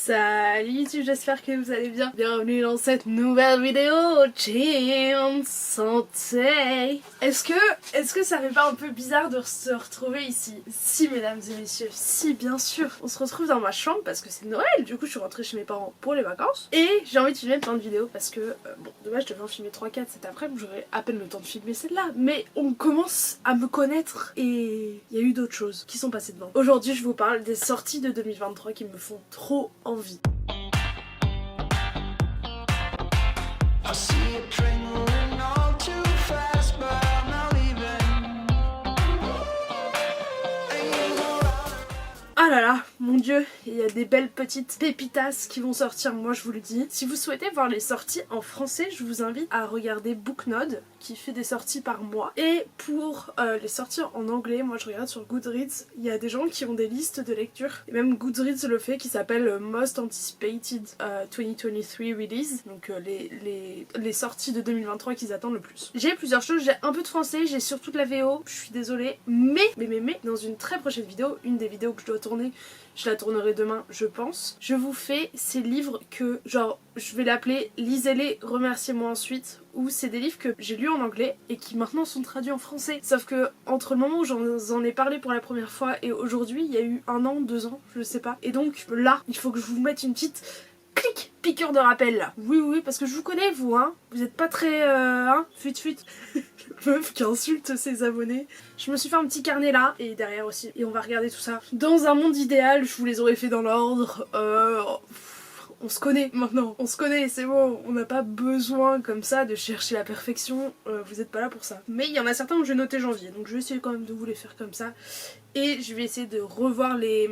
Salut YouTube, j'espère que vous allez bien. Bienvenue dans cette nouvelle vidéo. Team Santé. Est-ce que ça fait pas un peu bizarre de se retrouver ici? Si mesdames et messieurs, si bien sûr. On se retrouve dans ma chambre parce que c'est Noël. Du coup je suis rentrée chez mes parents pour les vacances. Et j'ai envie de filmer plein de vidéos parce que, bon dommage je devais en filmer 3-4 cet après-midi. J'aurais à peine le temps de filmer celle-là. Mais on commence à me connaître et il y a eu d'autres choses qui sont passées devant. Aujourd'hui je vous parle des sorties de 2023 qui me font trop envie. Ah là là, mon dieu, il y a des belles petites pépitas qui vont sortir, moi je vous le dis. Si vous souhaitez voir les sorties en français, je vous invite à regarder Booknode qui fait des sorties par mois. Et pour les sorties en anglais, moi je regarde sur Goodreads, il y a des gens qui ont des listes de lecture. Et même Goodreads le fait, qui s'appelle Most Anticipated 2023 Release. Donc les sorties de 2023 qu'ils attendent le plus. J'ai plusieurs choses, j'ai un peu de français, j'ai surtout de la VO, je suis désolée. Mais, dans une très prochaine vidéo, une des vidéos que je dois tourner, je la tournerai demain je pense, je vous fais ces livres que genre je vais l'appeler lisez-les, remerciez-moi ensuite, ou c'est des livres que j'ai lus en anglais et qui maintenant sont traduits en français, sauf que entre le moment où j'en ai parlé pour la première fois et aujourd'hui il y a eu 1 an, 2 ans, je sais pas, et donc là il faut que je vous mette une petite clic, piqûre de rappel là. Oui parce que je vous connais vous hein, vous êtes pas très fut meuf qui insulte ses abonnés. Je me suis fait un petit carnet là et derrière aussi, et on va regarder tout ça. Dans un monde idéal je vous les aurais fait dans l'ordre, on se connaît maintenant, on se connaît, c'est bon, on n'a pas besoin comme ça de chercher la perfection, vous êtes pas là pour ça. Mais il y en a certains où je vais noter janvier, donc je vais essayer quand même de vous les faire comme ça. Et je vais essayer de revoir les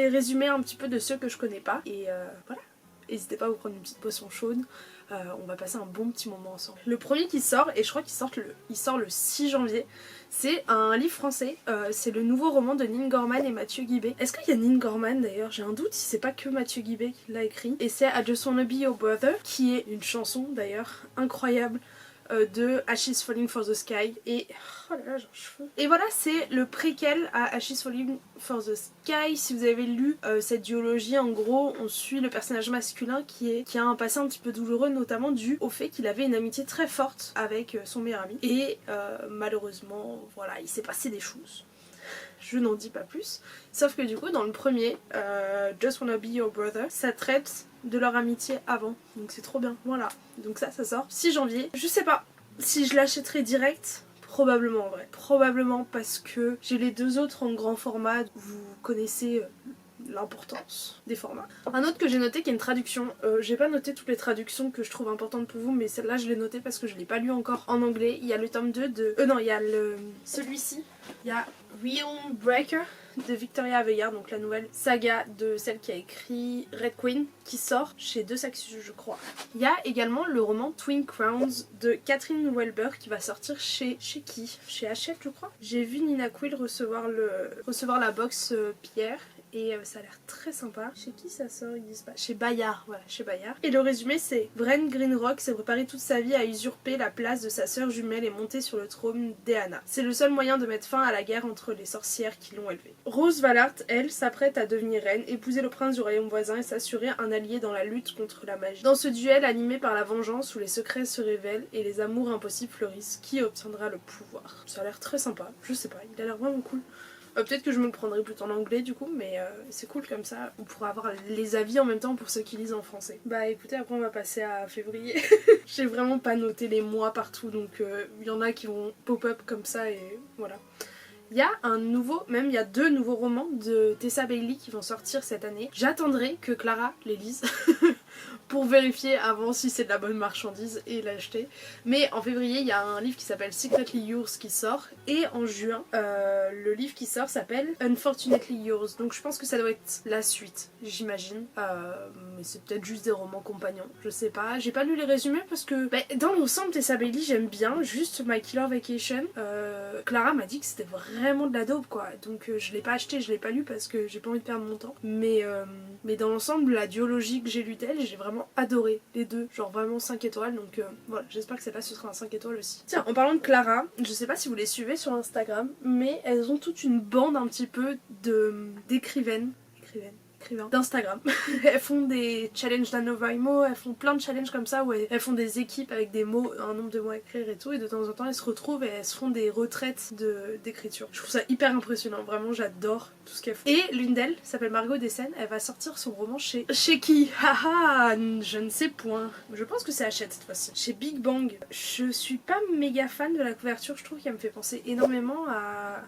résumés un petit peu de ceux que je connais pas. Et voilà, n'hésitez pas à vous prendre une petite potion chaude. On va passer un bon petit moment ensemble. Le premier qui sort, et je crois qu'il sort le 6 janvier, c'est un livre français, c'est le nouveau roman de Nin Gorman et Mathieu Guibé. Est-ce qu'il y a Nin Gorman d'ailleurs? J'ai un doute si c'est pas que Mathieu Guibé qui l'a écrit. Et c'est I Just Wanna Be Your Brother, qui est une chanson d'ailleurs incroyable de Ashes Falling for the Sky. Et oh là là, j'ai un cheveu. Et voilà, c'est le préquel à Ashes Falling for the Sky. Si vous avez lu cette duologie, en gros on suit le personnage masculin qui a un passé un petit peu douloureux, notamment dû au fait qu'il avait une amitié très forte avec son meilleur ami. Et malheureusement voilà, il s'est passé des choses. Je n'en dis pas plus. Sauf que du coup dans le premier, Just Wanna Be Your Brother, ça traite de leur amitié avant. Donc c'est trop bien. Voilà. Donc ça sort 6 janvier. Je sais pas si je l'achèterai direct. Probablement en vrai. Probablement parce que j'ai les deux autres en grand format. Vous connaissez l'importance des formats. Un autre que j'ai noté qui est une traduction. J'ai pas noté toutes les traductions que je trouve importantes pour vous, mais celle-là je l'ai notée parce que je l'ai pas lu encore en anglais. Il y a le tome 2 de... non, il y a celui-ci. Il y a Realm Breaker de Victoria Aveyard, donc la nouvelle saga de celle qui a écrit Red Queen, qui sort chez Deux Saxus je crois. Il y a également le roman Twin Crowns de Catherine Welber qui va sortir chez qui? Chez Hachette je crois. J'ai vu Nina Quill recevoir la box Pierre. Et ça a l'air très sympa. Chez qui ça sort? Ils disent pas. Chez Bayard, voilà, chez Bayard. Et le résumé c'est: Bren Greenrock s'est préparé toute sa vie à usurper la place de sa sœur jumelle et monter sur le trône d'Eanna. C'est le seul moyen de mettre fin à la guerre entre les sorcières qui l'ont élevée. Rose Valart, elle, s'apprête à devenir reine, épouser le prince du royaume voisin et s'assurer un allié dans la lutte contre la magie. Dans ce duel animé par la vengeance où les secrets se révèlent et les amours impossibles fleurissent, qui obtiendra le pouvoir? Ça a l'air très sympa, je sais pas, il a l'air vraiment cool. Peut-être que je me le prendrai plutôt en anglais du coup, mais c'est cool comme ça, on pourra avoir les avis en même temps pour ceux qui lisent en français. Bah écoutez, après on va passer à février. J'ai vraiment pas noté les mois partout, donc il y en a qui vont pop-up comme ça et voilà. Il y a il y a 2 nouveaux romans de Tessa Bailey qui vont sortir cette année. J'attendrai que Clara les lise pour vérifier avant si c'est de la bonne marchandise et l'acheter. Mais en février, il y a un livre qui s'appelle Secretly Yours qui sort. Et en juin, le livre qui sort s'appelle Unfortunately Yours. Donc je pense que ça doit être la suite, j'imagine. Mais c'est peut-être juste des romans compagnons, je sais pas. J'ai pas lu les résumés parce que dans l'ensemble, Tessa Bailey, j'aime bien. Juste My Killer Vacation. Clara m'a dit que c'était vraiment de la dope quoi. Donc je l'ai pas acheté, je l'ai pas lu parce que j'ai pas envie de perdre mon temps. Mais dans l'ensemble, la duologie que j'ai lue d'elle, j'ai vraiment adoré les deux, genre vraiment 5 étoiles, donc voilà, j'espère que celle-là ce sera un 5 étoiles aussi. Tiens, en parlant de Clara, je sais pas si vous les suivez sur Instagram, mais elles ont toute une bande un petit peu d'écrivaines, écrivains d'Instagram. Elles font des challenges d'Anovaimo, elles font plein de challenges comme ça où elles font des équipes avec des mots, un nombre de mots à écrire et tout, et de temps en temps elles se retrouvent et elles se font des retraites d'écriture. Je trouve ça hyper impressionnant, vraiment j'adore tout ce qu'elles font. Et l'une d'elles s'appelle Margot Dessen, elle va sortir son roman chez qui? Haha, je ne sais point. Je pense que c'est Hachette cette fois-ci. Chez Big Bang. Je suis pas méga fan de la couverture, je trouve qu'elle me fait penser énormément à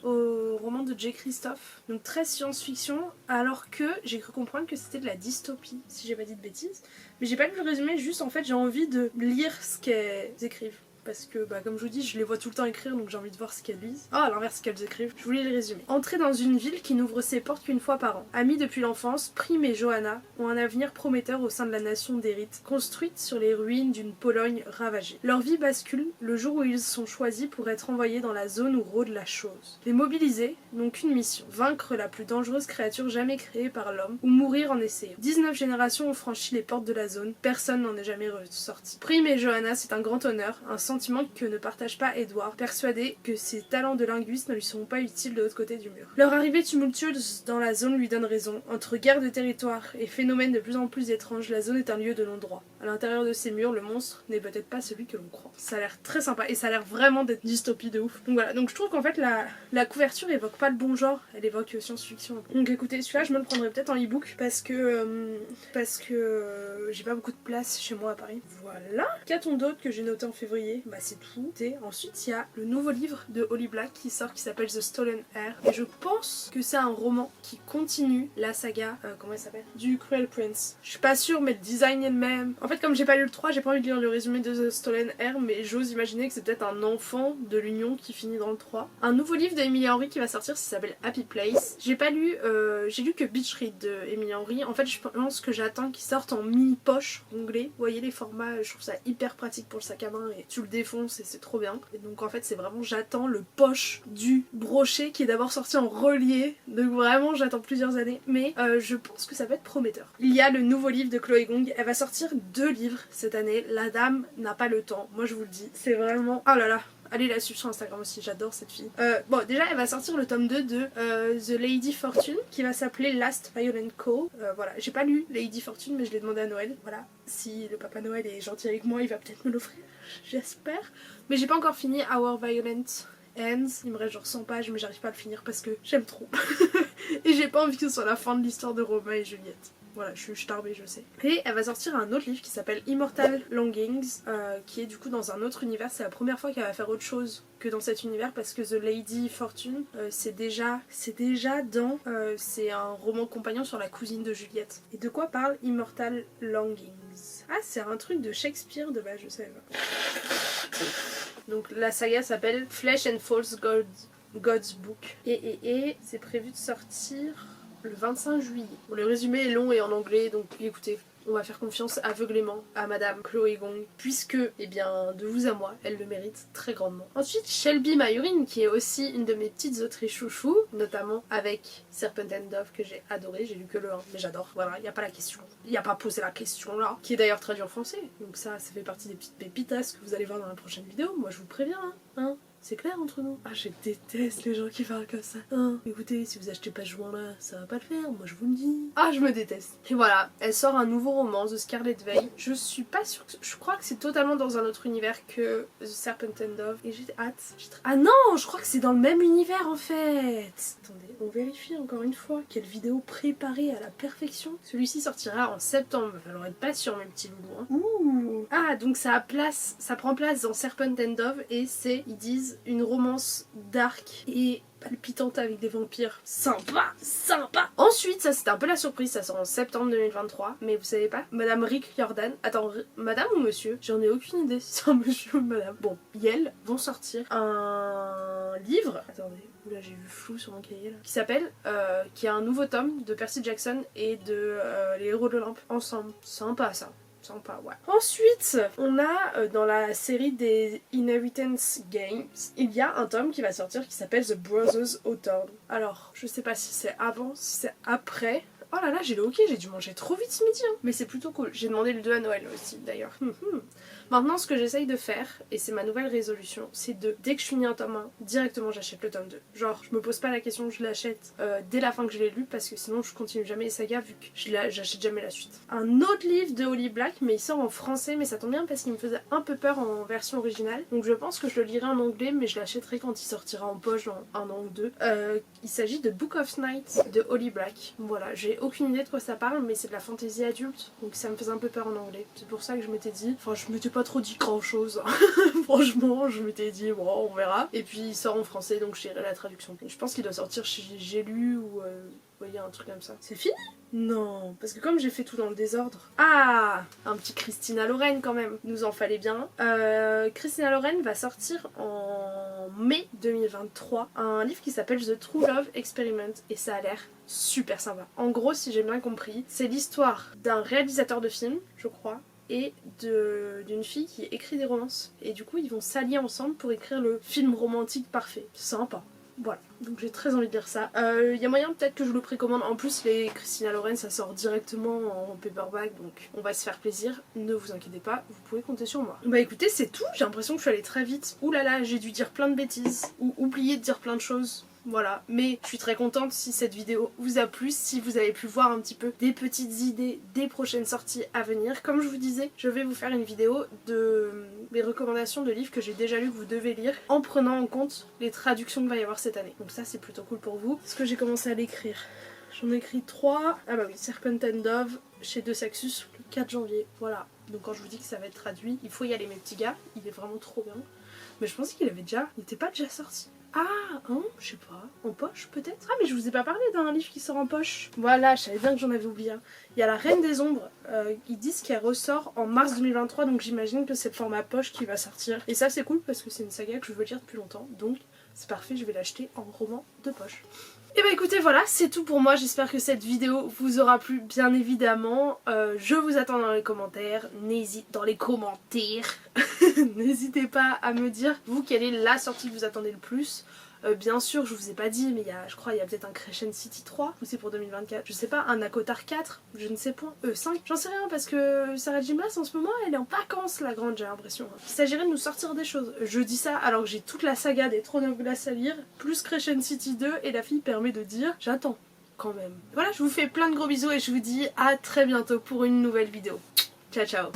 au roman de J. Christophe. Donc très science-fiction, alors que j'ai cru comprendre que c'était de la dystopie, si j'ai pas dit de bêtises. Mais j'ai pas lu le résumé, juste en fait j'ai envie de lire ce qu'elles écrivent. Parce que, comme je vous dis, je les vois tout le temps écrire, donc j'ai envie de voir ce qu'elles lisent. Ah, à l'inverse, ce qu'elles écrivent. Je voulais les résumer. Entrer dans une ville qui n'ouvre ses portes qu'une fois par an. Amis depuis l'enfance, Prime et Johanna ont un avenir prometteur au sein de la nation d'Érite, construite sur les ruines d'une Pologne ravagée. Leur vie bascule le jour où ils sont choisis pour être envoyés dans la zone où rôde la chose. Les mobilisés n'ont qu'une mission, vaincre la plus dangereuse créature jamais créée par l'homme, ou mourir en essayant. 19 générations ont franchi les portes de la zone, personne n'en est jamais ressorti. Prime et Johanna, c'est un grand honneur, un sentiment que ne partage pas Edward, persuadé que ses talents de linguiste ne lui seront pas utiles de l'autre côté du mur. Leur arrivée tumultueuse dans la zone lui donne raison. Entre guerre de territoire et phénomènes de plus en plus étranges, la zone est un lieu de non-droit. À l'intérieur de ces murs, le monstre n'est peut-être pas celui que l'on croit. Ça a l'air très sympa et ça a l'air vraiment d'être dystopie de ouf. Donc voilà, donc je trouve qu'en fait la couverture évoque pas le bon genre, elle évoque science-fiction. Donc écoutez, celui-là je me le prendrai peut-être en e-book parce que j'ai pas beaucoup de place chez moi à Paris. Voilà. Qu'a-t-on d'autre que j'ai noté en février? C'est tout. Et ensuite il y a le nouveau livre de Holly Black qui sort, qui s'appelle The Stolen Air, et je pense que c'est un roman qui continue la saga comment elle s'appelle, du Cruel Prince. Je suis pas sûre, mais le design est le même. En fait, comme j'ai pas lu le 3, j'ai pas envie de lire le résumé de The Stolen Air, mais j'ose imaginer que c'est peut-être un enfant de l'Union qui finit dans le 3. Un nouveau livre d'Emily Henry qui va sortir, qui s'appelle Happy Place. J'ai pas lu, j'ai lu que Beach Read de Emily Henry. En fait, je pense que j'attends qu'il sorte en mini poche onglet. Vous voyez les formats, je trouve ça hyper pratique pour le sac à main et tu le défonces et c'est trop bien. Et donc en fait c'est vraiment, j'attends le poche du brochet qui est d'abord sorti en relié, donc vraiment j'attends plusieurs années, mais je pense que ça va être prometteur. Il y a le nouveau livre de Chloé Gong, elle va sortir 2 livres cette année, la dame n'a pas le temps, moi je vous le dis, c'est vraiment, oh là là. Allez la suivre sur Instagram aussi, j'adore cette fille. Bon, déjà elle va sortir le tome 2 de The Lady Fortune, qui va s'appeler Last Violent Call. Voilà, j'ai pas lu Lady Fortune, mais je l'ai demandé à Noël. Voilà, si le Papa Noël est gentil avec moi, il va peut-être me l'offrir, j'espère. Mais j'ai pas encore fini Our Violent Ends, il me reste genre 100 pages, mais j'arrive pas à le finir parce que j'aime trop. Et j'ai pas envie que ce soit la fin de l'histoire de Romain et Juliette. Voilà, je suis tarbée, je sais. Et elle va sortir un autre livre qui s'appelle Immortal Longings, qui est du coup dans un autre univers. C'est la première fois qu'elle va faire autre chose que dans cet univers, parce que The Lady Fortune, c'est déjà dans... c'est un roman compagnon sur la cousine de Juliette. Et de quoi parle Immortal Longings? Ah, c'est un truc de Shakespeare de base, je sais pas. Donc la saga s'appelle Flesh and False God's Book. Et c'est prévu de sortir le 25 juillet. Bon, le résumé est long et en anglais, donc écoutez, on va faire confiance aveuglément à Madame Chloé Gong, puisque, eh bien, de vous à moi, elle le mérite très grandement. Ensuite, Shelby Mayurine, qui est aussi une de mes petites autrices chouchous, notamment avec Serpent and Dove, que j'ai adoré, j'ai lu que le 1, mais j'adore. Voilà, il n'y a pas la question. Il n'y a pas posé la question là, qui est d'ailleurs traduit en français. Donc ça fait partie des petites pépitas que vous allez voir dans la prochaine vidéo. Moi, je vous préviens, hein. C'est clair entre nous? Ah, je déteste les gens qui parlent comme ça. Hein, écoutez, si vous achetez pas ce joint là, ça va pas le faire, moi je vous le dis. Ah, je me déteste. Et voilà, elle sort un nouveau roman, The Scarlet Veil. Je suis pas sûre que... Je crois que c'est totalement dans un autre univers que The Serpent and Dove. Et j'ai hâte. Ah non, je crois que c'est dans le même univers en fait. Attendez, on vérifie encore une fois. Quelle vidéo préparée à la perfection. Celui-ci sortira en septembre. Il va falloir être patient mes petits loulous. Hein. Ouh. Ah, donc ça prend place dans Serpent and Dove et c'est, ils disent, une romance dark et palpitante avec des vampires. Sympa, sympa. Ensuite, ça c'était un peu la surprise, ça sort en septembre 2023, mais vous savez pas, Madame Rick Jordan, attends, Madame ou Monsieur? J'en ai aucune idée si c'est un Monsieur ou Madame. Bon, elles vont sortir un livre, attendez, là j'ai vu flou sur mon cahier là, qui s'appelle, qui a un nouveau tome de Percy Jackson et de Les Héros de l'Olympe ensemble. Sympa ça. Sympa, ouais. Ensuite, on a dans la série des Inheritance Games, il y a un tome qui va sortir qui s'appelle The Brothers Hawthorne. Alors, je sais pas si c'est avant, si c'est après Oh là là, j'ai le hockey, j'ai dû manger trop vite ce midi, hein. Mais c'est plutôt cool. J'ai demandé le 2 à Noël aussi d'ailleurs. Maintenant, ce que j'essaye de faire, et c'est ma nouvelle résolution, c'est de, dès que je finis un tome 1, directement j'achète le tome 2. Genre, je me pose pas la question, je l'achète dès la fin que je l'ai lu, parce que sinon je continue jamais les sagas vu que j'achète jamais la suite. Un autre livre de Holly Black, mais il sort en français, mais ça tombe bien parce qu'il me faisait un peu peur en version originale. Donc je pense que je le lirai en anglais, mais je l'achèterai quand il sortira en poche dans un an ou deux. Il s'agit de Book of Night de Holly Black. Voilà, j'ai aucune idée de quoi ça parle, mais c'est de la fantasy adulte, donc ça me faisait un peu peur en anglais. C'est pour ça que je m'étais dit, enfin je m'étais pas trop dit grand chose. Franchement, je m'étais dit, bon, on verra. Et puis il sort en français, donc je lirai la traduction. Je pense qu'il doit sortir chez J'ai lu ou vous voyez, un truc comme ça. C'est fini? Non, parce que comme j'ai fait tout dans le désordre... Ah, un petit Christina Loren quand même, nous en fallait bien. Christina Loren va sortir en mai 2023 un livre qui s'appelle The True Love Experiment et ça a l'air super sympa. En gros, si j'ai bien compris, c'est l'histoire d'un réalisateur de films, je crois, et d'une fille qui écrit des romances. Et du coup, ils vont s'allier ensemble pour écrire le film romantique parfait. Sympa. Voilà, donc j'ai très envie de lire ça. Y a moyen peut-être que je le précommande. En plus, les Christina Loren, ça sort directement en paperback, donc on va se faire plaisir. Ne vous inquiétez pas, vous pouvez compter sur moi. Bah écoutez, c'est tout. J'ai l'impression que je suis allée très vite. Ouh là là, j'ai dû dire plein de bêtises ou oublier de dire plein de choses. Voilà, mais je suis très contente si cette vidéo vous a plu, si vous avez pu voir un petit peu des petites idées des prochaines sorties à venir. Comme je vous disais, je vais vous faire une vidéo de mes recommandations de livres que j'ai déjà lus que vous devez lire en prenant en compte les traductions qu'il va y avoir cette année. Donc ça c'est plutôt cool pour vous. Parce que j'ai commencé à l'écrire. J'en ai écrit 3. Ah bah oui, Serpent and Dove chez De Saxus le 4 janvier. Voilà. Donc quand je vous dis que ça va être traduit, il faut y aller mes petits gars. Il est vraiment trop bien. Mais je pensais qu'il avait déjà... Il n'était pas déjà sorti. Ah, hein, je sais pas, en poche peut-être. Ah mais je vous ai pas parlé d'un livre qui sort en poche. Voilà, je savais bien que j'en avais oublié un. Il y a La Reine des Ombres, ils disent qu'elle ressort en mars 2023, donc j'imagine que c'est le format poche qui va sortir. Et ça c'est cool parce que c'est une saga que je veux lire depuis longtemps, donc c'est parfait, je vais l'acheter en roman de poche. Et bah écoutez, voilà, c'est tout pour moi. J'espère que cette vidéo vous aura plu, bien évidemment. Je vous attends dans les commentaires. N'hésitez pas à me dire, vous, quelle est la sortie que vous attendez le plus. Bien sûr, je vous ai pas dit, mais je crois il y a peut-être un Crescent City 3, ou c'est pour 2024, je sais pas, un Akotar 4, je ne sais point, 5, j'en sais rien, parce que Sarah J. Maas en ce moment, elle est en vacances, la grande, j'ai l'impression. Il s'agirait de nous sortir des choses. Je dis ça alors que j'ai toute la saga des Throne of Glass à lire, plus Crescent City 2, et la fille permet de dire, j'attends, quand même. Voilà, je vous fais plein de gros bisous, et je vous dis à très bientôt pour une nouvelle vidéo. Ciao, ciao.